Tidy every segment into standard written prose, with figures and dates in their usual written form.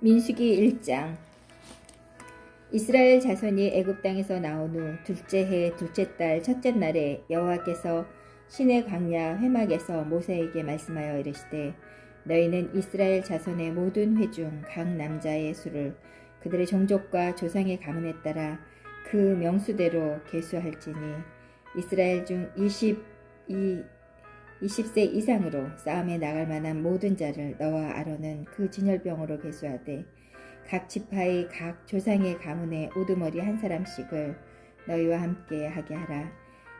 민수기 1장. 이스라엘 자손이 애굽 땅에서 나온 후 둘째 해 둘째 달 첫째 날에 여호와께서 시내 광야 회막에서 모세에게 말씀하여 이르시되, 너희는 이스라엘 자손의 모든 회 중 각 남자의 수를 그들의 종족과 조상의 가문에 따라 그 명수대로 계수할지니, 이스라엘 중 20세 이상으로 싸움에 나갈 만한 모든 자를 너와 아론은 그 진열병으로 계수하되, 각 지파의 각 조상의 가문에 우두머리 한 사람씩을 너희와 함께 하게 하라.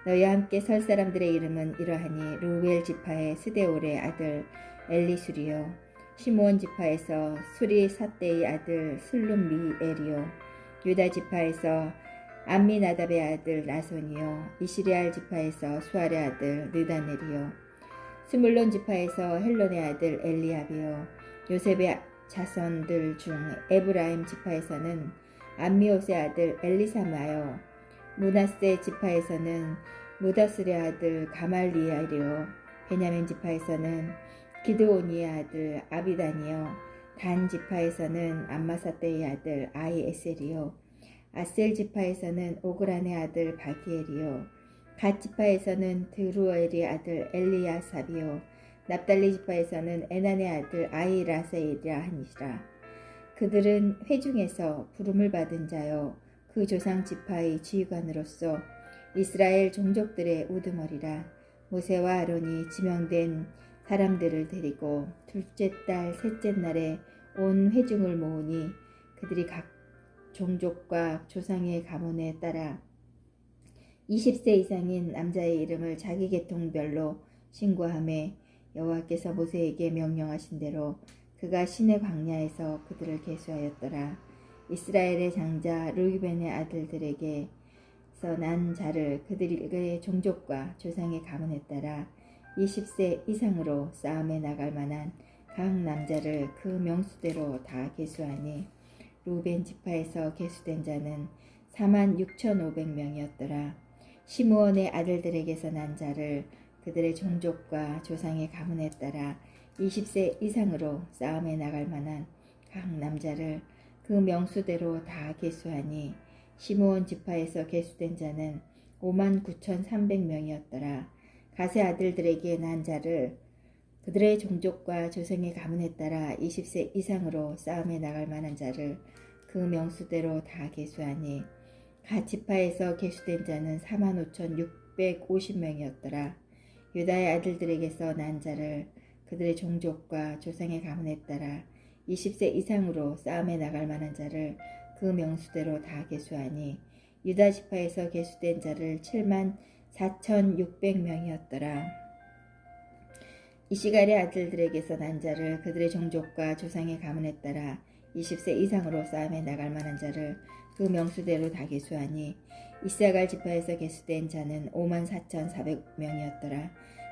너희와 함께 설 사람들의 이름은 이러하니, 루벨 지파의 스데올의 아들 엘리술이요, 시므온 지파에서 수리사떼의 아들 슬룸미엘이요, 유다 지파에서 암미나답의 아들 나손이요, 이시리알 지파에서 수알의 아들 느다넬이요, 스물론 지파에서 헬론의 아들 엘리압이요, 요셉의 자손들 중 에브라임 지파에서는 암미옷의 아들 엘리사마요, 므낫세 지파에서는 무다스의 아들 가말리엘이요, 베냐민 지파에서는 기드오니의 아들 아비단이요, 단 지파에서는 암마사떼의 아들 아이에셀이요, 아셀 지파에서는 오그란의 아들 바기엘이요, 갓 지파에서는 드루엘의 아들 엘리야삽이요, 납달리 지파에서는 에난의 아들 아이라세이라 하니라. 그들은 회중에서 부름을 받은 자요, 그 조상 지파의 지휘관으로서 이스라엘 종족들의 우두머리라. 모세와 아론이 지명된 사람들을 데리고 둘째 달 셋째 날에 온 회중을 모으니, 그들이 각 종족과 조상의 가문에 따라 20세 이상인 남자의 이름을 자기 계통별로 신고하매, 여호와께서 모세에게 명령하신 대로 그가 시내 광야에서 그들을 계수하였더라. 이스라엘의 장자 르우벤의 아들들에게서 난 자를 그들의 종족과 조상의 가문에 따라 20세 이상으로 싸움에 나갈 만한 각 남자를 그 명수대로 다 계수하니, 르우벤 지파에서 계수된 자는 46,500명이었더라. 시므온의 아들들에게서 난 자를 그들의 종족과 조상의 가문에 따라 20세 이상으로 싸움에 나갈 만한 각 남자를 그 명수대로 다 계수하니, 시므온 지파에서 계수된 자는 59,300명이었더라. 갓의 아들들에게 난 자를 그들의 종족과 조상의 가문에 따라 20세 이상으로 싸움에 나갈 만한 자를 그 명수대로 다 계수하니, 갓 지파에서 계수된 자는 45,650명이었더라. 유다의 아들들에게서 난 자를 그들의 종족과 조상의 가문에 따라 20세 이상으로 싸움에 나갈 만한 자를 그 명수대로 다 계수하니, 유다 지파에서 계수된 자를 74,600명이었더라. 이시갈의 아들들에게서 난 자를 그들의 종족과 조상의 가문에 따라 20세 이상으로 싸움에 나갈 만한 자를 그 명수대로 다 계수하니, 이사갈 지파에서 계수된 자는 54,400명이었더라.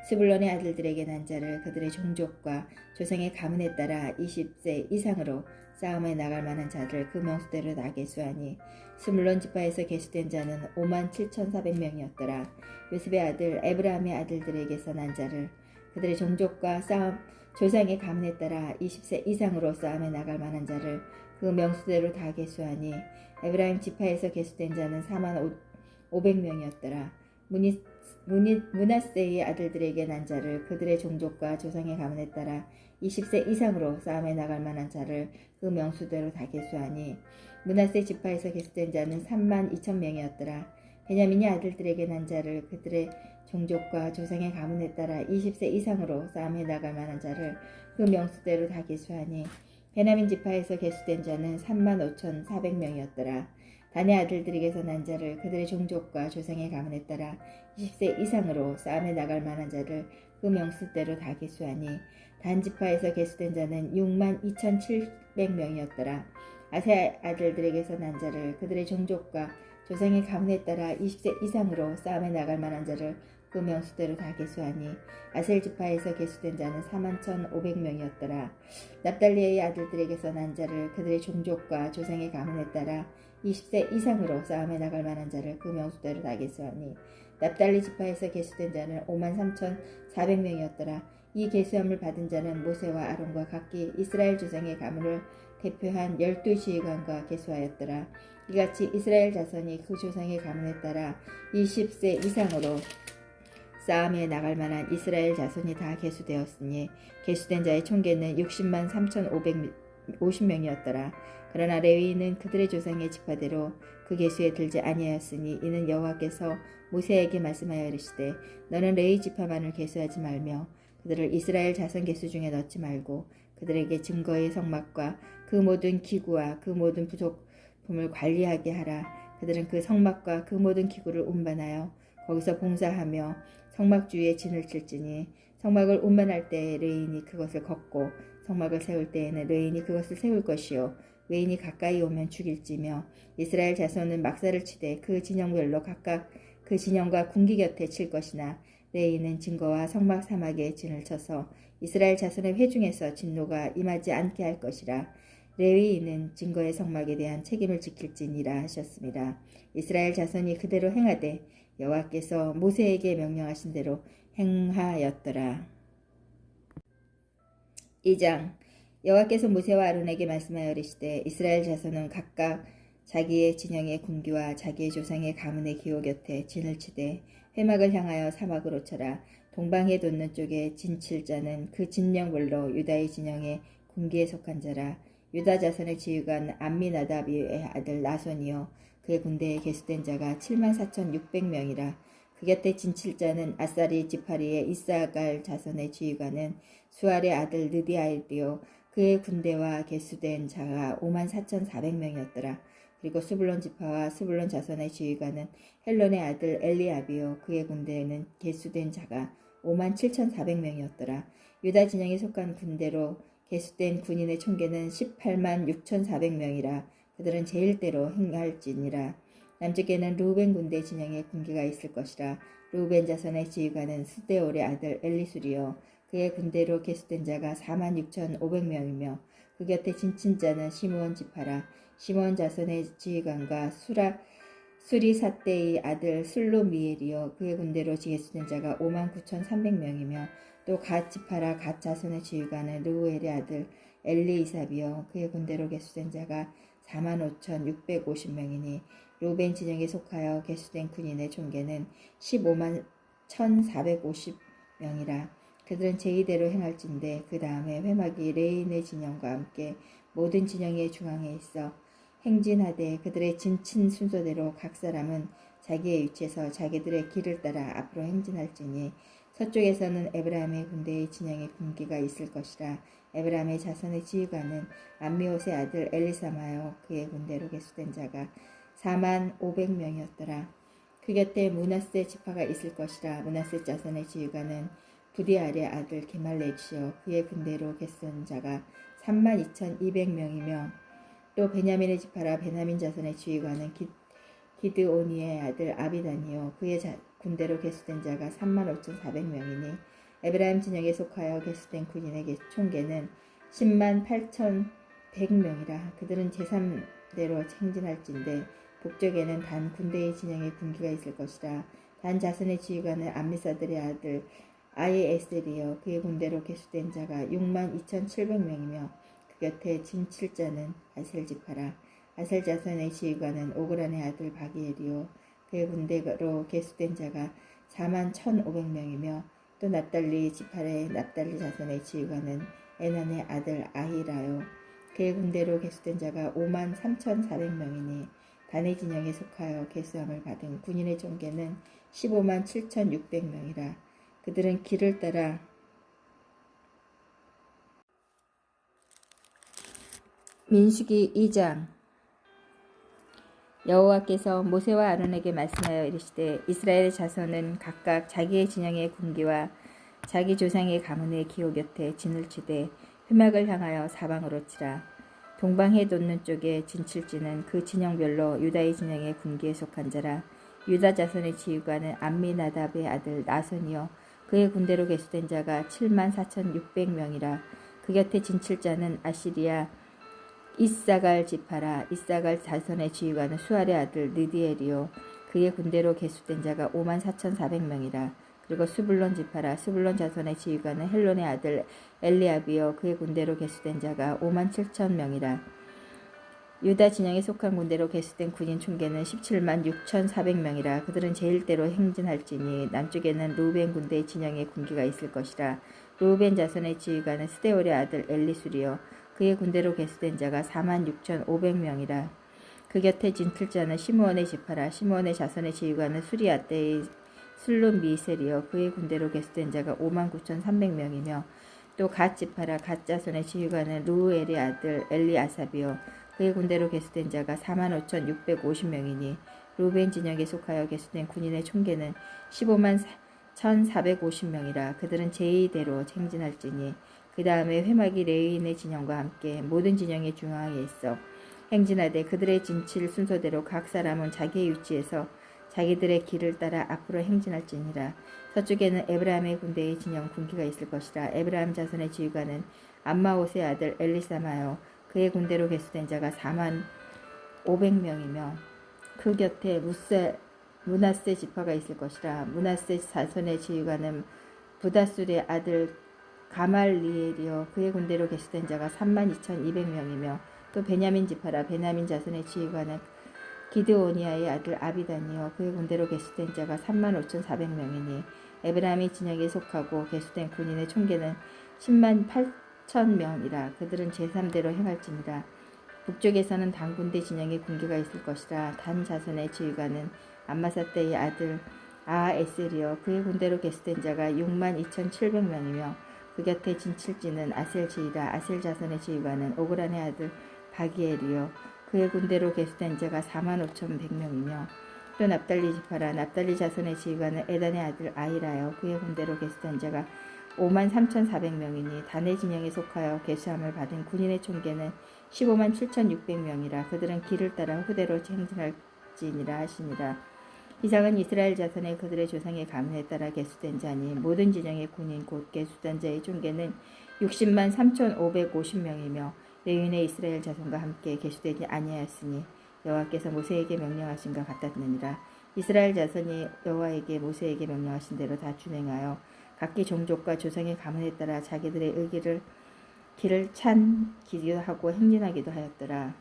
스불론의 아들들에게 난 자를 그들의 종족과 조상의 가문에 따라 20세 이상으로 싸움에 나갈 만한 자를 그 명수대로 다 계수하니, 스불론 지파에서 계수된 자는 57,400명이었더라. 요셉의 아들 에브라임의 아들들에게서 난 자를 그들의 종족과 조상의 가문에 따라 20세 이상으로 싸움에 나갈 만한 자를 그 명수대로 다 계수하니, 에브라임 지파에서 계수된 자는 45,500명이었더라. 므낫세의 아들들에게 난 자를 그들의 종족과 조상의 가문에 따라 20세 이상으로 싸움에 나갈 만한 자를 그 명수대로 다 계수하니, 므낫세 지파에서 계수된 자는 32,000명이었더라. 베냐민의 아들들에게 난 자를 그들의 종족과 조상의 가문에 따라 20세 이상으로 싸움에 나갈 만한 자를 그 명수대로 다 계수하니, 베냐민 지파에서 계수된 자는 35,400명이었더라. 단의 아들들에게서 난 자를 그들의 종족과 조상의 가문에 따라 20세 이상으로 싸움에 나갈 만한 자를 그 명수대로 다 계수하니, 단 지파에서 계수된 자는 62,700명이었더라. 아세 아들들에게서 난 자를 그들의 종족과 조상의 가문에 따라 20세 이상으로 싸움에 나갈 만한 자를 그 명수대로 다 계수하니, 아셀 지파에서 계수된 자는 41,500명이었더라. 납달리의 아들들에게서 난 자를 그들의 종족과 조상의 가문에 따라 20세 이상으로 싸움에 나갈 만한 자를 그 명수대로 다 계수하니, 납달리 지파에서 계수된 자는 53,400명이었더라. 이 계수함을 받은 자는 모세와 아론과 각기 이스라엘 조상의 가문을 대표한 12지휘관과 계수하였더라. 이같이 이스라엘 자손이 그 조상의 가문에 따라 20세 이상으로 싸움에 나갈 만한 이스라엘 자손이 다 계수되었으니 계수된 자의 총계는 60만 3,550명이었더라. 그러나 레위인은 그들의 조상의 지파대로 그 계수에 들지 아니하였으니 이는 여호와께서 모세에게 말씀하여 이르시되 너는 레위 지파만을 계수하지 말며 그들을 이스라엘 자손 계수 중에 넣지 말고 그들에게 증거의 성막과 그 모든 기구와 그 모든 부속품을 관리하게 하라. 그들은 그 성막과 그 모든 기구를 운반하여 거기서 봉사하며 성막 주위에 진을 칠지니 성막을 운반할 때에 레인이 그것을 걷고 성막을 세울 때에는 레인이 그것을 세울 것이요 외인이 가까이 오면 죽일지며 이스라엘 자손은 막사를 치되 그 진영별로 각각 그 진영과 군기 곁에 칠 것이나 레인은 증거와 성막 사막에 진을 쳐서 이스라엘 자손의 회중에서 진노가 임하지 않게 할 것이라. 레위인은 증거의 성막에 대한 책임을 지킬지니라 하셨습니다. 이스라엘 자손이 그대로 행하되 여호와께서 모세에게 명령하신 대로 행하였더라. 2장 여호와께서 모세와 아론에게 말씀하여 이르시되 이스라엘 자손은 각각 자기의 진영의 군기와 자기의 조상의 가문의 기호 곁에 진을 치되 회막을 향하여 사막으로 쳐라. 동방에 돋는 쪽에 진칠 자는 그 진영별로 유다의 진영의 군기에 속한 자라. 유다 자손의 지휘관 암미나답의 아들 나손이요 그의 군대에 계수된 자가 74,600명이라. 그 곁에 진칠 자는 아사리 지파리의 이사갈 자손의 지휘관은 수알의 아들 느디아이요 그의 군대와 계수된 자가 54,400명이었더라. 그리고 스불론 지파와 스불론 자손의 지휘관은 헬론의 아들 엘리압이요 그의 군대에는 계수된 자가 57,400명이었더라. 유다 진영에 속한 군대로 계수된 군인의 총계는 18만 6,400명이라. 그들은 제일대로 행할지니라. 남쪽에는 루벤 군대 진영에 군기가 있을 것이라. 루벤 자손의 지휘관은 스데올의 아들 엘리술이요 그의 군대로 계수된 자가 46,500명이며 그 곁에 진친 자는 시므온 지파라. 시므온 자손의 지휘관과 수리사떼의 아들 슬로미엘이요 그의 군대로 계수된 자가 59,300명이며 또 갓 지파라. 갓 자손의 지휘관은 르우엘의 아들 엘리이삽이요 그의 군대로 계수된 자가 45,650명이니 루벤 진영에 속하여 계수된 군인의 총계는 15만 1,450명이라. 그들은 제2대로 행할진대 그 다음에 회막이 레인의 진영과 함께 모든 진영의 중앙에 있어 행진하되 그들의 진친 순서대로 각 사람은 자기의 위치에서 자기들의 길을 따라 앞으로 행진할지니 서쪽에서는 에브라임의 군대의 진영의 군기가 있을 것이라. 에브라임의 자손의 지휘관은 암미옷의 아들 엘리사마요 그의 군대로 계수된 자가 4만 500명이었더라. 그 곁에 므낫세 지파가 있을 것이라. 므낫세 자손의 지휘관은 부디알의 아들 게말렉이요 그의 군대로 계수된 자가 32,200명이며 또 베냐민의 지파라. 베냐민 자손의 지휘관은 기드오니의 아들 아비단이요 그의 군대로 계수된 자가 35,400명이니 에브라임 진영에 속하여 계수된 군인의 총계는 10만 8,100명이라. 그들은 제3대로 행진할진대 북쪽에는 단 군대의 진영에 군기가 있을 것이라. 단 자손의 지휘관은 암미사들의 아들 아이에셀이요 그의 군대로 계수된 자가 6만 2,700명이며 그 곁에 진칠 자는 아셀 지파라. 아셀 자손의 지휘관은 오그란의 아들 바기엘이요 그의 군대로 계수된 자가 4만 1,500명이며 또 납달리 지파의 납달리 자손의 지휘관은 에난의 아들 아히라요 그의 군대로 계수된 자가 5만 3,400명이니 단의 진영에 속하여 계수함을 받은 군인의 총계는 15만 7,600명이라. 그들은 길을 따라 민수기 2장 여호와께서 모세와 아론에게 말씀하여 이르시되 이스라엘의 자손은 각각 자기의 진영의 군기와 자기 조상의 가문의 기호 곁에 진을 치되 회막을 향하여 사방으로 치라. 동방해 돋는 쪽에 진칠지는 그 진영별로 유다의 진영의 군기에 속한 자라. 유다 자손의 지휘관은 암미나답의 아들 나손이요 그의 군대로 계수된 자가 7만 4,600명이라. 그 곁에 진칠 자는 아시리아 이사갈 지파라. 이사갈 자손의 지휘관은 수알의 아들 느디엘이요 그의 군대로 계수된 자가 54,400명이라. 그리고 수불론 지파라. 수불론 자손의 지휘관은 헬론의 아들 엘리압이요 그의 군대로 계수된 자가 5만 7천 명이라. 유다 진영에 속한 군대로 계수된 군인 총계는 17만 6,400명이라. 그들은 제1대로 행진할지니 남쪽에는 루벤 군대의 진영에 군기가 있을 것이라. 루벤 자손의 지휘관은 스데올의 아들 엘리술이요 그의 군대로 계수된 자가 4만 6,500명이라. 그 곁에 진틀 자는 시므온의 지파라. 시므온의 자손의 지휘관은 수리아 때의 슬룸 미셀이요 그의 군대로 계수된 자가 5만 9,300명이며 또 갓 지파라. 갓 자손의 지휘관은 루엘의 아들 엘리아삽이요 그의 군대로 계수된 자가 4만 5,650명이니 루벤 진영에 속하여 계수된 군인의 총계는 15만 1,450명이라. 그들은 제2대로 행진할지니 그 다음에 회막이 레위인의 진영과 함께 모든 진영의 중앙에 있어 행진하되 그들의 진칠 순서대로 각 사람은 자기의 위치에서 자기들의 길을 따라 앞으로 행진할지니라. 서쪽에는 에브라임의 군대의 진영 군기가 있을 것이라. 에브라임 자손의 지휘관은 암마오스의 아들 엘리사마요 그의 군대로 계수된 자가 4만 500명이며 그 곁에 므낫세 지파가 있을 것이라. 므낫세 자손의 지휘관은 부다술의 아들 가말리엘이요 그의 군대로 계수된 자가 3만 2,200명이며 또 베냐민 지파라. 베냐민 자손의 지휘관은 기드오니아의 아들 아비단이요 그의 군대로 계수된 자가 3만 5,400명이니 에브라임의 진영에 속하고 계수된 군인의 총계는 10만 8,000명이라. 그들은 제3대로 행할지니라. 북쪽에서는 단 군대 진영의 군기가 있을 것이라. 단 자손의 지휘관은 암마사떼의 아들 아에셀이요 그의 군대로 계수된 자가 6만 2,700명이며 그 곁에 진칠지는 아셀지이라. 아셀 자손의 지휘관은 오그란의 아들 바기엘이요 그의 군대로 계수된 자가 4만 5,100명이며 또 납달리 지파라. 납달리 자손의 지휘관은 에단의 아들 아이라요 그의 군대로 계수된 자가 5만 3,400명이니 단의 진영에 속하여 계수함을 받은 군인의 총계는 15만 7,600명이라. 그들은 길을 따라 후대로 행진할지니라 하시니라. 이상은 이스라엘 자손의 그들의 조상의 가문에 따라 계수된 자니 모든 진영의 군인 곧 계수된 자의 총계는 60만 3,550명이며 레위인의 이스라엘 자손과 함께 계수되지 아니하였으니 여호와께서 모세에게 명령하신 것 같았느니라. 이스라엘 자손이 여호와에게 모세에게 명령하신 대로 다 준행하여 각기 종족과 조상의 가문에 따라 자기들의 길을 찬기도 하고 행진하기도 하였더라.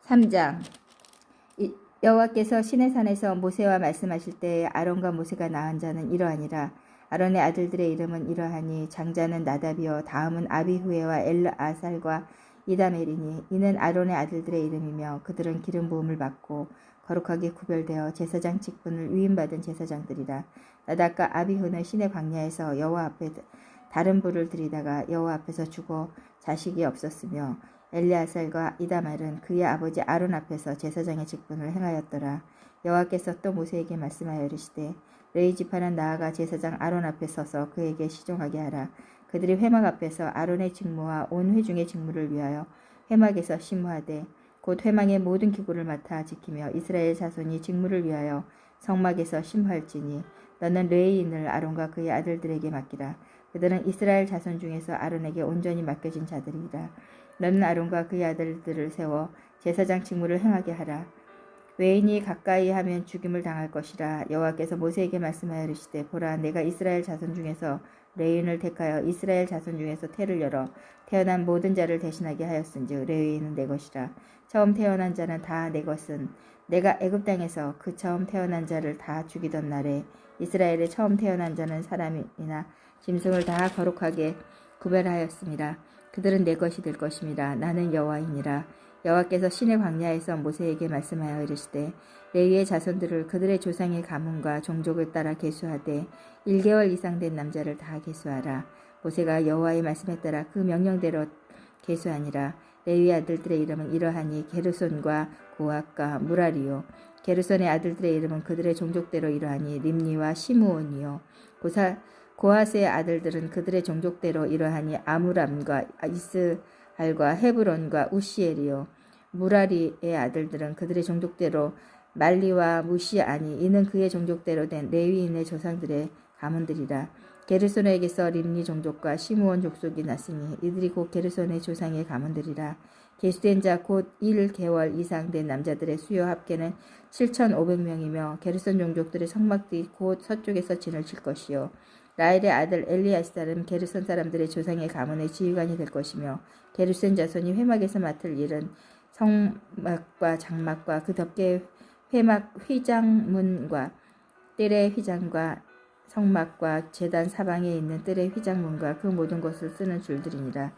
3장. 여호와께서 시내산에서 모세와 말씀하실 때에 아론과 모세가 낳은 자는 이러하니라. 아론의 아들들의 이름은 이러하니 장자는 나답이요 다음은 아비후에와 엘르아살과 이다멜이니 이는 아론의 아들들의 이름이며 그들은 기름 부음을 받고 거룩하게 구별되어 제사장 직분을 위임받은 제사장들이라. 나답과 아비후는 시내 광야에서 여호와 앞에 다른 불을 들이다가 여호와 앞에서 죽어 자식이 없었으며 엘리아살과 이다말은 그의 아버지 아론 앞에서 제사장의 직분을 행하였더라. 여호와께서 또 모세에게 말씀하여 이르시되 레위 지파는 나아가 제사장 아론 앞에 서서 그에게 시종하게 하라. 그들이 회막 앞에서 아론의 직무와 온 회중의 직무를 위하여 회막에서 심무하되 곧 회막의 모든 기구를 맡아 지키며 이스라엘 자손이 직무를 위하여 성막에서 심무할지니 너는 레위인을 아론과 그의 아들들에게 맡기라. 그들은 이스라엘 자손 중에서 아론에게 온전히 맡겨진 자들이라. 너는 아론과 그의 아들들을 세워 제사장 직무를 행하게 하라. 외인이 가까이 하면 죽임을 당할 것이라. 여호와께서 모세에게 말씀하여 이르시되 보라 내가 이스라엘 자손 중에서 레위인을 택하여 이스라엘 자손 중에서 태를 열어 태어난 모든 자를 대신하게 하였은즉 레위인은 내 것이라. 처음 태어난 자는 다 내 것은 내가 애굽 땅에서 그 처음 태어난 자를 다 죽이던 날에 이스라엘의 처음 태어난 자는 사람이나 짐승을 다 거룩하게 구별하였습니다. 그들은 내 것이 될 것입니다. 나는 여호와이니라. 여호와께서 시내 광야에서 모세에게 말씀하여 이르시되 레위의 자손들을 그들의 조상의 가문과 종족을 따라 계수하되 1개월 이상 된 남자를 다 계수하라. 모세가 여호와의 말씀에 따라 그 명령대로 계수하니라. 레위 아들들의 이름은 이러하니 게르손과 고핫과 무라리요. 게르손의 아들들의 이름은 그들의 종족대로 이러하니 림니와 시므온이요. 고핫의 아들들은 그들의 종족대로 이러하니 아므람과 이스할과 헤브론과 우시엘이요. 무라리의 아들들은 그들의 종족대로 말리와 무시아니 이는 그의 종족대로 된 레위인의 조상들의 가문들이라. 게르손에게서 림니 종족과 시므온 족속이 났으니 이들이 곧 게르손의 조상의 가문들이라. 계수된 자 곧 1개월 이상 된 남자들의 수요 합계는 7,500명이며 게르손 종족들의 성막들이 곧 서쪽에서 진을 칠 것이요 라헬의 아들 엘리아살은 게르손 사람들의 조상의 가문의 지휘관이 될 것이며 게르손 자손이 회막에서 맡을 일은 성막과 장막과 그 덮개 회막 휘장문과 뜰의 휘장과 성막과 제단 사방에 있는 뜰의 휘장문과 그 모든 것을 쓰는 줄들이니라.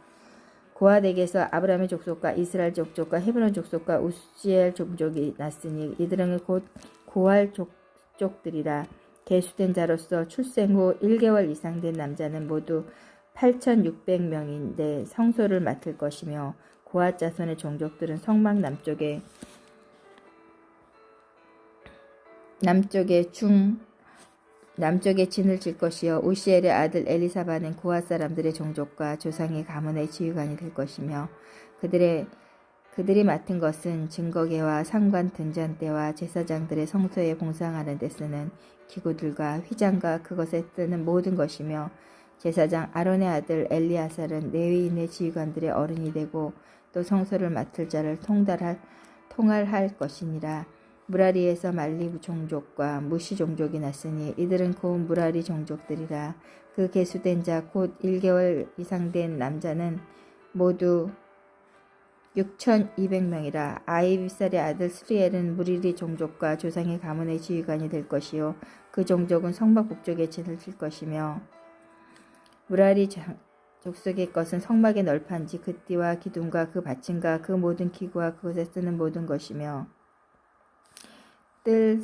고아덱에서 아브라함의 족속과 이스라엘 족속과 헤브론 족속과 우시엘 종족이 났으니 이들은 곧 고할 족족들이라. 계수된 자로서 출생 후 1개월 이상 된 남자는 모두 8,600명인데 성소를 맡을 것이며 고아 자손의 종족들은 성막 남쪽에 진을 칠 것이요 우시엘의 아들 엘리사바는 고아 사람들의 종족과 조상의 가문의 지휘관이 될 것이며 그들이 맡은 것은 증거계와 상관 등잔대와 제사장들의 성소에 봉상하는 데 쓰는 기구들과 휘장과 그것에 쓰는 모든 것이며 제사장 아론의 아들 엘리아살은 레위인의 지휘관들의 어른이 되고 또 성소를 맡을 자를 통할할 것이니라. 무라리에서 말리 종족과 무시 종족이 났으니 이들은 곧 무라리 종족들이라. 그 계수된 자 곧 1개월 이상 된 남자는 모두 6,200명이라. 아이비살의 아들 스리엘은 무리리 종족과 조상의 가문의 지휘관이 될 것이요 그 종족은 성막 북쪽에 진을 칠 것이며 무라리 족속의 것은 성막의 널판지 그 띠와 기둥과 그 받침과 그 모든 기구와 그것에 쓰는 모든 것이며 뜰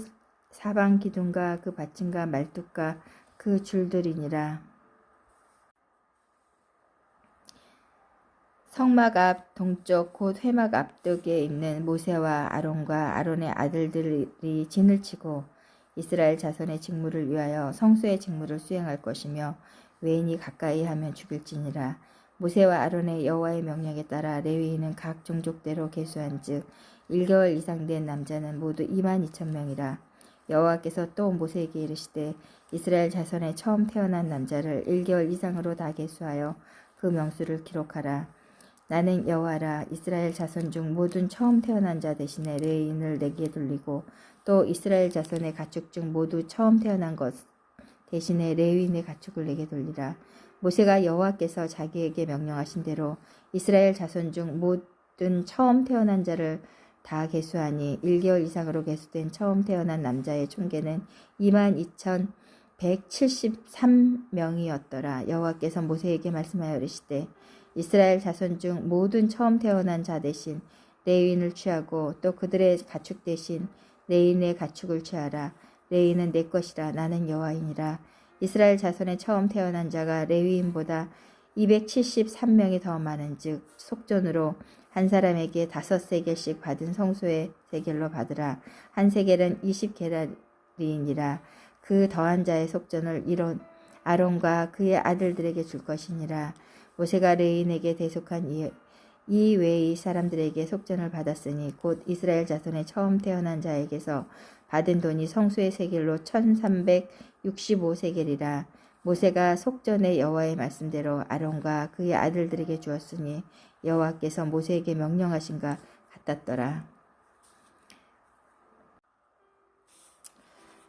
사방 기둥과 그 받침과 말뚝과 그 줄들이니라. 성막 앞 동쪽 곧 회막 앞쪽에 있는 모세와 아론과 아론의 아들들이 진을 치고 이스라엘 자손의 직무를 위하여 성소의 직무를 수행할 것이며 외인이 가까이 하면 죽일지니라. 모세와 아론의 여호와의 명령에 따라 레위인은 각 종족대로 계수한즉 1개월 이상 된 남자는 모두 22,000명이라. 여호와께서 또 모세에게 이르시되 이스라엘 자손의 처음 태어난 남자를 1개월 이상으로 다 계수하여 그 명수를 기록하라. 나는 여호와라. 이스라엘 자손 중 모든 처음 태어난 자 대신에 레위인을 내게 돌리고 또 이스라엘 자손의 가축 중 모두 처음 태어난 것 대신에 레위인의 가축을 내게 돌리라. 모세가 여호와께서 자기에게 명령하신 대로 이스라엘 자손 중 모든 처음 태어난 자를 다 계수하니 1개월 이상으로 계수된 처음 태어난 남자의 총계는 22,173명이었더라. 여호와께서 모세에게 말씀하여 이르시되 이스라엘 자손 중 모든 처음 태어난 자 대신 레위인을 취하고 또 그들의 가축 대신 레위인의 가축을 취하라. 레위인은 내 것이라. 나는 여호와이니라. 이스라엘 자손의 처음 태어난 자가 레위인보다 273명이 더 많은즉 속전으로 한 사람에게 5세겔씩 받은 성소의 세겔로 받으라. 한 세겔은 20게라리니라. 그 더한 자의 속전을 아론과 그의 아들들에게 줄 것이니라. 모세가 레위인에게 대속한 이 외의 사람들에게 속전을 받았으니 곧 이스라엘 자손의 처음 태어난 자에게서 받은 돈이 성소의 세겔로 1,365세겔이라. 모세가 속전의 여호와의 말씀대로 아론과 그의 아들들에게 주었으니 여호와께서 모세에게 명령하신가 같았더라.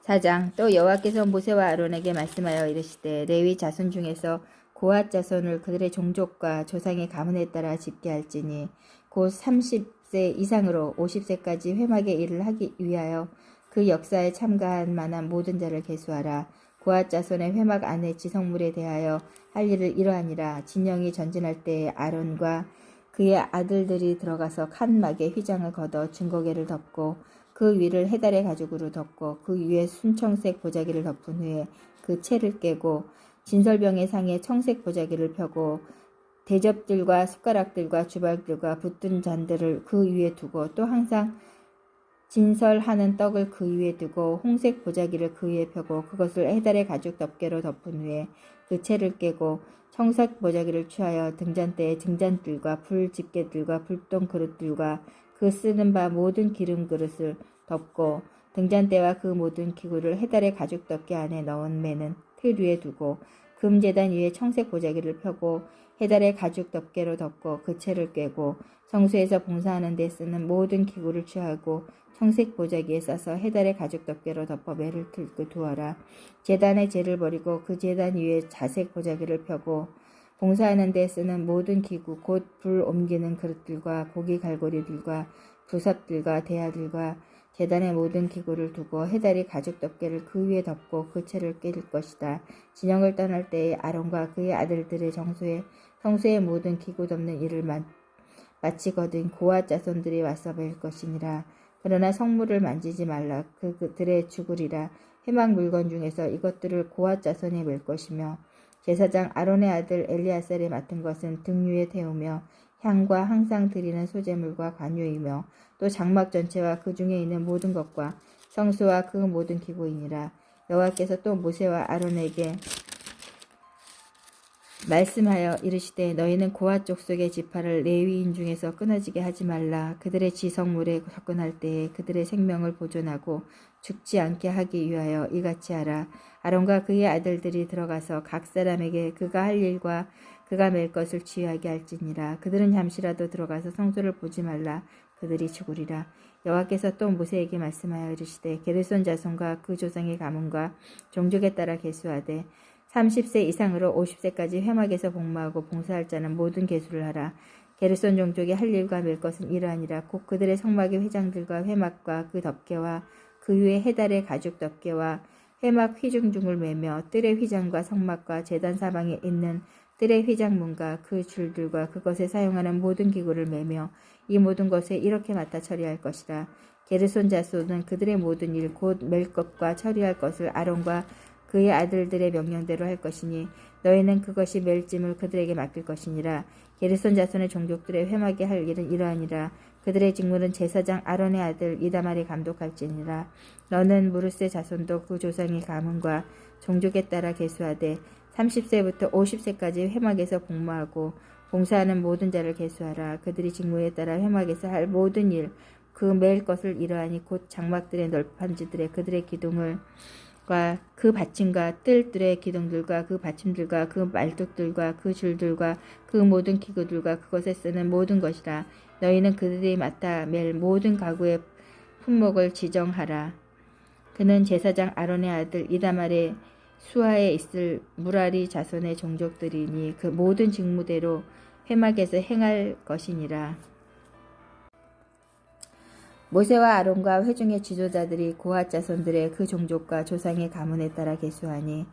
4장. 또 여호와께서 모세와 아론에게 말씀하여 이르시되 레위 자손 중에서 고핫 자손을 그들의 종족과 조상의 가문에 따라 집계할지니 곧 30세 이상으로 50세까지 회막의 일을 하기 위하여 그 역사에 참가한 만한 모든 자를 계수하라. 고핫 자손의 회막 안의 지성물에 대하여 할 일을 이러하니라. 진영이 전진할 때에 아론과 그의 아들들이 들어가서 칸막에 휘장을 걷어 증거계를 덮고 그 위를 해달의 가죽으로 덮고 그 위에 순청색 보자기를 덮은 후에 그 채를 깨고 진설병의 상에 청색 보자기를 펴고 대접들과 숟가락들과 주발들과 붓든 잔들을 그 위에 두고 또 항상 진설하는 떡을 그 위에 두고 홍색 보자기를 그 위에 펴고 그것을 해달의 가죽 덮개로 덮은 후에 그 채를 깨고 청색 보자기를 취하여 등잔대에 등잔들과 불 집게들과 불똥 그릇들과 그 쓰는 바 모든 기름 그릇을 덮고 등잔대와 그 모든 기구를 해달의 가죽 덮개 안에 넣은 매는 틀 위에 두고 금제단 위에 청색 보자기를 펴고 해달의 가죽 덮개로 덮고 그 채를 꿰고 성소에서 봉사하는 데 쓰는 모든 기구를 취하고 청색 보자기에 싸서 해달의 가죽 덮개로 덮어 매를 틀고 두어라. 제단의 재를 버리고 그 제단 위에 자색 보자기를 펴고 봉사하는 데 쓰는 모든 기구 곧 불 옮기는 그릇들과 고기 갈고리들과 부섭들과 대야들과 제단의 모든 기구를 두고 해달이 가죽 덮개를 그 위에 덮고 그 채를 낄 것이다. 진영을 떠날 때에 아론과 그의 아들들의 성소의 모든 기구 덮는 일을 마치거든 고아 자손들이 와서 뵐 것이니라. 그러나 성물을 만지지 말라. 그들의 죽으리라. 회막 물건 중에서 이것들을 고아 자손이 맬 것이며 제사장 아론의 아들 엘리아살이 맡은 것은 등 위에 태우며 향과 항상 드리는 소제물과 관유이며 또 장막 전체와 그 중에 있는 모든 것과 성소와 그 모든 기구이니라. 여호와께서 또 모세와 아론에게 말씀하여 이르시되 너희는 고아 족속의 지파를 레위인 중에서 끊어지게 하지 말라. 그들의 지성물에 접근할 때에 그들의 생명을 보존하고 죽지 않게 하기 위하여 이같이 하라. 아론과 그의 아들들이 들어가서 각 사람에게 그가 할 일과 그가 맬 것을 취하게 할지니라. 그들은 잠시라도 들어가서 성소를 보지 말라. 그들이 죽으리라. 여호와께서 또 모세에게 말씀하여 이르시되 게르손 자손과 그 조상의 가문과 종족에 따라 계수하되 30세 이상으로 50세까지 회막에서 복무하고 봉사할 자는 모든 계수를 하라. 게르손 종족이 할 일과 맬 것은 이러하니라. 곧 그들의 성막의 회장들과 회막과 그 덮개와 그 위에 해달의 가죽 덮개와 회막 휘중중을 매며 뜰의 휘장과 성막과 제단 사방에 있는 뜰의 휘장문과 그 줄들과 그것에 사용하는 모든 기구를 매며 이 모든 것에 이렇게 맡아 처리할 것이라. 게르손 자손은 그들의 모든 일 곧 맬 것과 처리할 것을 아론과 그의 아들들의 명령대로 할 것이니 너희는 그것이 맬 짐을 그들에게 맡길 것이니라. 게르손 자손의 종족들의 회막에 할 일은 이러하니라. 그들의 직무는 제사장 아론의 아들 이다말이 감독할지니라. 너는 무르세 자손도 그 조상의 가문과 종족에 따라 계수하되 30세부터 50세까지 회막에서 복무하고 봉사하는 모든 자를 계수하라. 그들이 직무에 따라 회막에서 할 모든 일 그 맬 것을 이러하니 곧 장막들의 널판지들의 그들의 기둥을 그 받침과 뜰들의 기둥들과 그 받침들과 그 말뚝들과 그 줄들과 그 모든 기구들과 그것에 쓰는 모든 것이라. 너희는 그들이 맡아 맬 모든 가구의 품목을 지정하라. 그는 제사장 아론의 아들 이다말의 수하에 있을 무라리 자손의 종족들이니 그 모든 직무대로 회막에서 행할 것이니라. 모세와 아론과 회중의 지도자들이 고핫 자손들의 그 종족과 조상의 가문에 따라 계수하니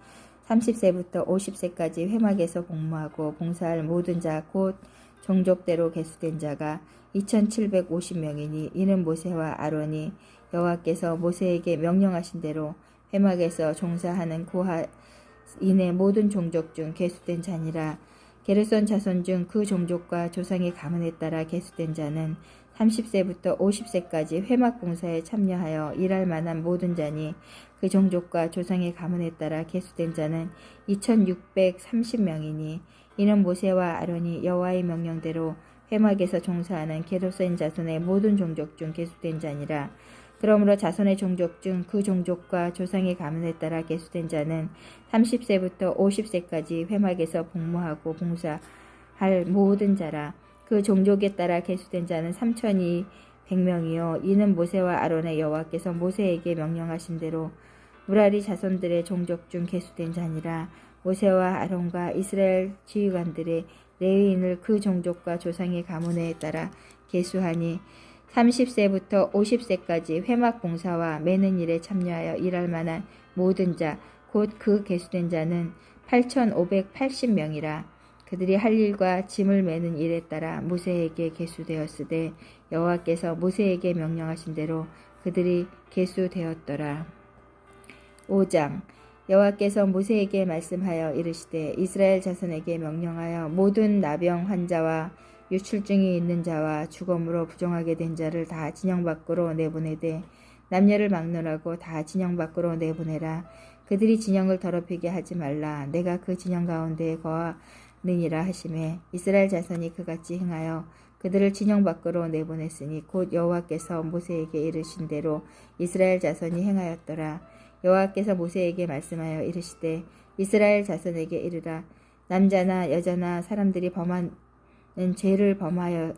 30세부터 50세까지 회막에서 복무하고 봉사할 모든 자 곧 종족대로 계수된 자가 2750명이니 이는 모세와 아론이 여호와께서 모세에게 명령하신 대로 회막에서 종사하는 고핫인의 모든 종족 중 계수된 자니라. 게르손 자손 중 그 종족과 조상의 가문에 따라 계수된 자는 30세부터 50세까지 회막 봉사에 참여하여 일할 만한 모든 자니 그 종족과 조상의 가문에 따라 계수된 자는 2630명이니 이는 모세와 아론이 여호와의 명령대로 회막에서 종사하는 게르손 자손의 모든 종족 중 계수된 자니라. 그러므로 자손의 종족 중 그 종족과 조상의 가문에 따라 계수된 자는 30세부터 50세까지 회막에서 복무하고 봉사할 모든 자라. 그 종족에 따라 계수된 자는 3200명이요 이는 모세와 아론의 여호와께서 모세에게 명령하신 대로 무라리 자손들의 종족 중 계수된 자니라. 모세와 아론과 이스라엘 지휘관들의 레위인을 그 종족과 조상의 가문에 따라 계수하니 30세부터 50세까지 회막 봉사와 매는 일에 참여하여 일할 만한 모든 자 곧 그 계수된 자는 8580명이라. 그들이 할 일과 짐을 매는 일에 따라 모세에게 계수되었으되 여호와께서 모세에게 명령하신 대로 그들이 계수되었더라. 5장 여호와께서 모세에게 말씀하여 이르시되 이스라엘 자손에게 명령하여 모든 나병 환자와 유출증이 있는 자와 죽음으로 부정하게 된 자를 다 진영 밖으로 내보내되 남녀를 막론하고 다 진영 밖으로 내보내라. 그들이 진영을 더럽히게 하지 말라. 내가 그 진영 가운데에 거하느니라 하시매 이스라엘 자손이 그같이 행하여 그들을 진영 밖으로 내보냈으니 곧 여호와께서 모세에게 이르신 대로 이스라엘 자손이 행하였더라. 여호와께서 모세에게 말씀하여 이르시되 이스라엘 자손에게 이르라. 남자나 여자나 사람들이 범하는 죄를 범하여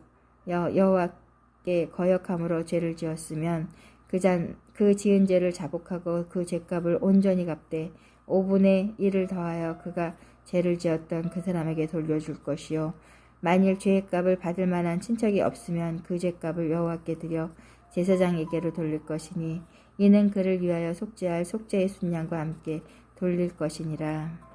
여호와께 거역함으로 죄를 지었으면 그 지은 죄를 자복하고 그 죄값을 온전히 갚되 5분의 1을 더하여 그가 죄를 지었던 그 사람에게 돌려줄 것이요 만일 죄값을 받을 만한 친척이 없으면 그 죄값을 여호와께 드려 제사장에게로 돌릴 것이니 이는 그를 위하여 속죄할 속죄의 순양과 함께 돌릴 것이니라.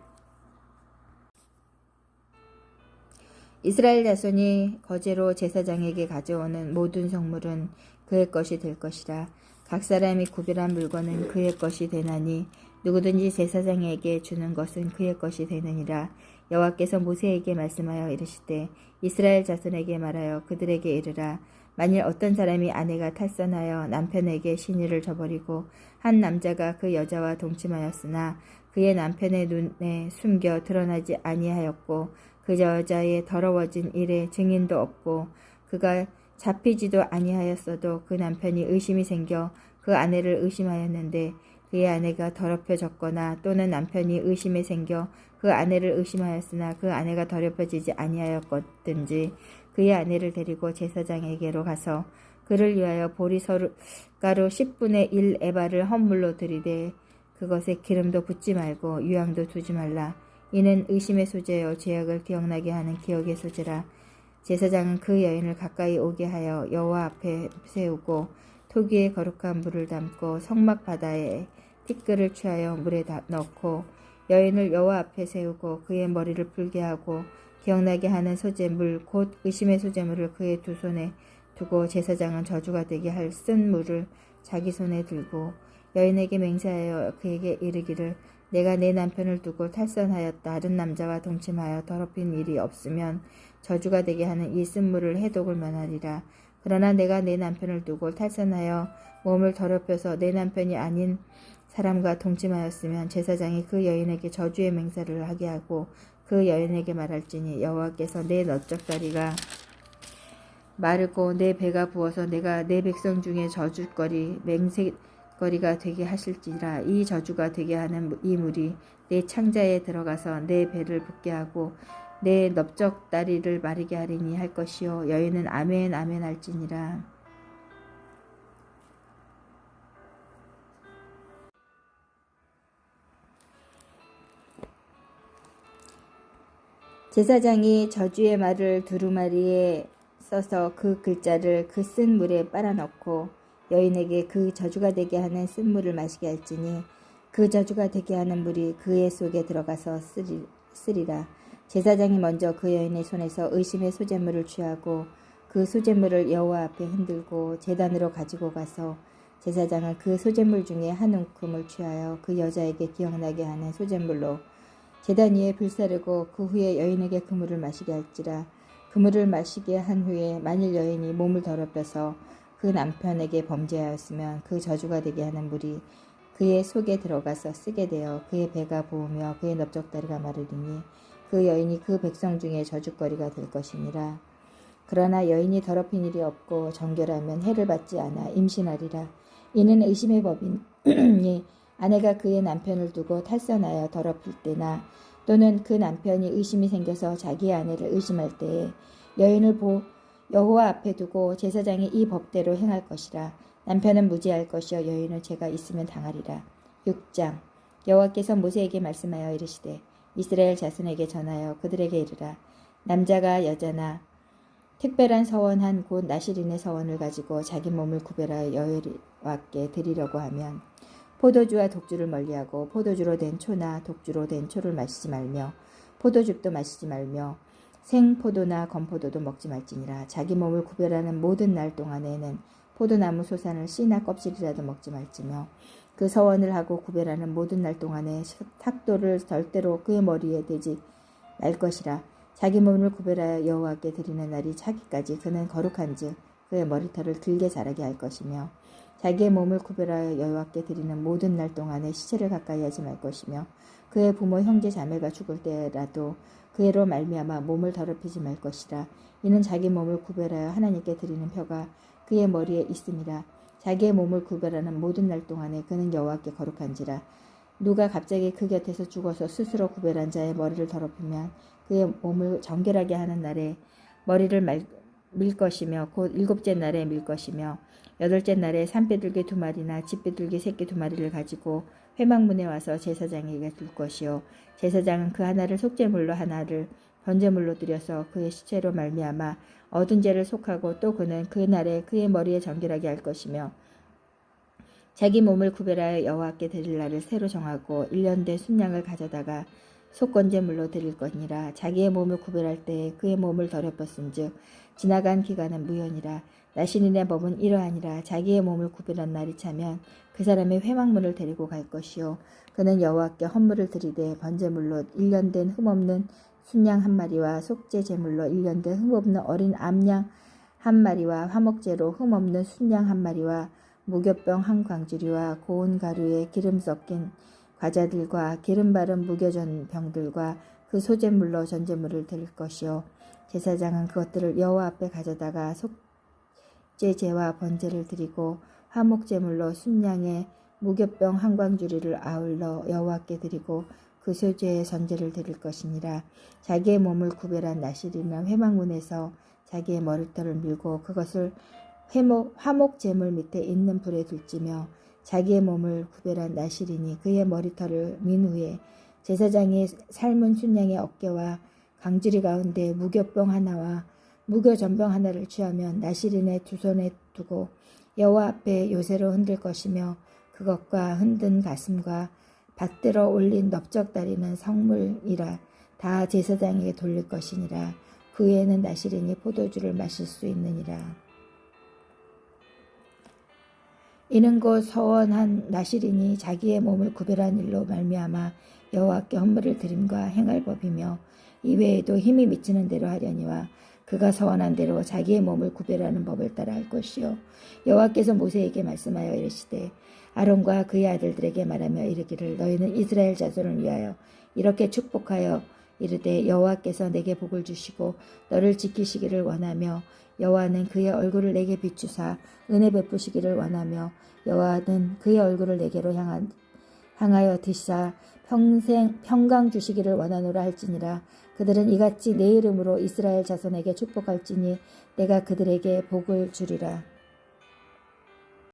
이스라엘 자손이 거제로 제사장에게 가져오는 모든 성물은 그의 것이 될 것이라. 각 사람이 구별한 물건은 그의 것이 되나니 누구든지 제사장에게 주는 것은 그의 것이 되느니라. 여호와께서 모세에게 말씀하여 이르시되 이스라엘 자손에게 말하여 그들에게 이르라. 만일 어떤 사람이 아내가 탈선하여 남편에게 시녀를 저버리고 한 남자가 그 여자와 동침하였으나 그의 남편의 눈에 숨겨 드러나지 아니하였고 그 여자의 더러워진 일에 증인도 없고 그가 잡히지도 아니하였어도 그 남편이 의심이 생겨 그 아내를 의심하였는데 그의 아내가 더럽혀졌거나 또는 남편이 의심에 생겨 그 아내를 의심하였으나 그 아내가 더럽혀지지 아니하였거든지 그의 아내를 데리고 제사장에게로 가서 그를 위하여 보리가루 10분의 1 에바를 헌물로 드리되 그것에 기름도 붓지 말고 유향도 두지 말라. 이는 의심의 소재요 죄악을 기억나게 하는 기억의 소재라. 제사장은 그 여인을 가까이 오게 하여 여호와 앞에 세우고 토기에 거룩한 물을 담고 성막 바다에 티끌을 취하여 물에 넣고 여인을 여호와 앞에 세우고 그의 머리를 풀게 하고 기억나게 하는 소재물 곧 의심의 소재물을 그의 두 손에 두고 제사장은 저주가 되게 할 쓴 물을 자기 손에 들고 여인에게 맹세하여 그에게 이르기를 내가 내 남편을 두고 탈선하여 다른 남자와 동침하여 더럽힌 일이 없으면 저주가 되게 하는 이 쓴물을 해독을 면하리라. 그러나 내가 내 남편을 두고 탈선하여 몸을 더럽혀서 내 남편이 아닌 사람과 동침하였으면 제사장이 그 여인에게 저주의 맹세를 하게 하고 그 여인에게 말할지니 여호와께서 내 너쩍다리가 마르고 내 배가 부어서 내가 내 백성 중에 저주거리 맹세거리가 되게 하실지라. 이 저주가 되게 하는 이 물이 내 창자에 들어가서 내 배를 붓게 하고 내 넓적다리를 마르게 하리니 할 것이요 여인은 아멘 아멘 할지니라. 제사장이 저주의 말을 두루마리에 써서 그 글자를 그 쓴 물에 빨아넣고 여인에게 그 저주가 되게 하는 쓴 물을 마시게 할지니 그 저주가 되게 하는 물이 그의 속에 들어가서 쓰리라. 제사장이 먼저 그 여인의 손에서 의심의 소재물을 취하고 그 소재물을 여호와 앞에 흔들고 제단으로 가지고 가서 제사장은 그 소재물 중에 한 움큼을 취하여 그 여자에게 기억나게 하는 소재물로 제단 위에 불사르고 그 후에 여인에게 그 물을 마시게 할지라. 그 물을 마시게 한 후에 만일 여인이 몸을 더럽혀서 그 남편에게 범죄하였으면 그 저주가 되게 하는 물이 그의 속에 들어가서 쓰게 되어 그의 배가 부으며 그의 넓적다리가 마르리니 그 여인이 그 백성 중에 저주거리가 될 것이니라. 그러나 여인이 더럽힌 일이 없고 정결하면 해를 받지 않아 임신하리라. 이는 의심의 법이니 아내가 그의 남편을 두고 탈선하여 더럽힐 때나 또는 그 남편이 의심이 생겨서 자기의 아내를 의심할 때에 여인을 여호와 앞에 두고 제사장이 이 법대로 행할 것이라. 남편은 무죄할 것이요 여인은 죄가 있으면 당하리라. 6장 여호와께서 모세에게 말씀하여 이르시되 이스라엘 자손에게 전하여 그들에게 이르라. 남자가 여자나 특별한 서원한 곧 나실인의 서원을 가지고 자기 몸을 구별하여 여호와께 드리려고 하면 포도주와 독주를 멀리하고 포도주로 된 초나 독주로 된 초를 마시지 말며 포도즙도 마시지 말며 생포도나 건포도도 먹지 말지니라. 자기 몸을 구별하는 모든 날 동안에는 포도나무 소산을 씨나 껍질이라도 먹지 말지며 그 서원을 하고 구별하는 모든 날 동안에 삭도를 절대로 그의 머리에 대지 말 것이라. 자기 몸을 구별하여 여호와께 드리는 날이 차기까지 그는 거룩한즉 그의 머리털을 길게 자라게 할 것이며 자기의 몸을 구별하여 여호와께 드리는 모든 날 동안에 시체를 가까이 하지 말 것이며 그의 부모 형제 자매가 죽을 때라도 그애로 말미암아 몸을 더럽히지 말 것이라. 이는 자기 몸을 구별하여 하나님께 드리는 표가 그의 머리에 있음이라. 자기의 몸을 구별하는 모든 날 동안에 그는 여호와께 거룩한지라. 누가 갑자기 그 곁에서 죽어서 스스로 구별한 자의 머리를 더럽히면 그의 몸을 정결하게 하는 날에 머리를 밀 것이며 곧 일곱째 날에 밀 것이며 여덟째 날에 산비둘기 2마리나 집비둘기 새끼 2마리를 가지고 회막문에 와서 제사장에게 둘 것이요 제사장은 그 하나를 속죄물로 하나를 번제물로 드려서 그의 시체로 말미암아 얻은 죄를 속하고 또 그는 그 날에 그의 머리에 정결하게 할 것이며 자기 몸을 구별하여 여호와께 드릴 날을 새로 정하고 1년 된 순양을 가져다가 속건제물로 드릴 것이니라. 자기의 몸을 구별할 때에 그의 몸을 더럽혔은즉 지나간 기간은 무효니라. 나신인의 법은 이러하니라. 자기의 몸을 구별한 날이 차면 그 사람의 회막문을 데리고 갈 것이요 그는 여호와께 헌물을 드리되 번제물로 1년 된 흠없는 순양 1마리와 속죄 제물로 1년 된 흠없는 어린 암양 1마리와 화목제로 흠없는 순양 1마리와 무교병 1광주리와 고운 가루에 기름 섞인 과자들과 기름 바른 무교전 병들과 그 소제물로 전제물을 드릴 것이요 제사장은 그것들을 여호와 앞에 가져다가 속죄제와 번제를 드리고 화목제물로 순양의 무교병 1광주리를 아울러 여호와께 드리고 그 소제의 전제를 드릴 것이니라. 자기의 몸을 구별한 나실이는 회막문에서 자기의 머리털을 밀고 그것을 화목제물 밑에 있는 불에 둘지며 자기의 몸을 구별한 나실이니 그의 머리털을 민 후에 제사장이 삶은 순양의 어깨와 강주리 가운데 무교병 하나와 무교전병 하나를 취하면 나실인의 두 손에 두고 여호와 앞에 요새로 흔들 것이며 그것과 흔든 가슴과 받들어 올린 넓적다리는 성물이라 다 제사장에게 돌릴 것이니라. 그 후에는 나실인이 포도주를 마실 수 있느니라. 이는 곧 서원한 나실인이 자기의 몸을 구별한 일로 말미암아 여호와께 헌물을 드림과 행할 법이며 이외에도 힘이 미치는 대로 하려니와 그가 서원한 대로 자기의 몸을 구별하는 법을 따라 할 것이요 여호와께서 모세에게 말씀하여 이르시되 아론과 그의 아들들에게 말하며 이르기를 너희는 이스라엘 자손을 위하여 이렇게 축복하여 이르되 여호와께서 내게 복을 주시고 너를 지키시기를 원하며 여호와는 그의 얼굴을 내게 비추사 은혜 베푸시기를 원하며 여호와는 그의 얼굴을 내게로 향하여 드시사 평강 주시기를 원하노라 할지니라. 그들은 이같이 내 이름으로 이스라엘 자손에게 축복할지니 내가 그들에게 복을 주리라.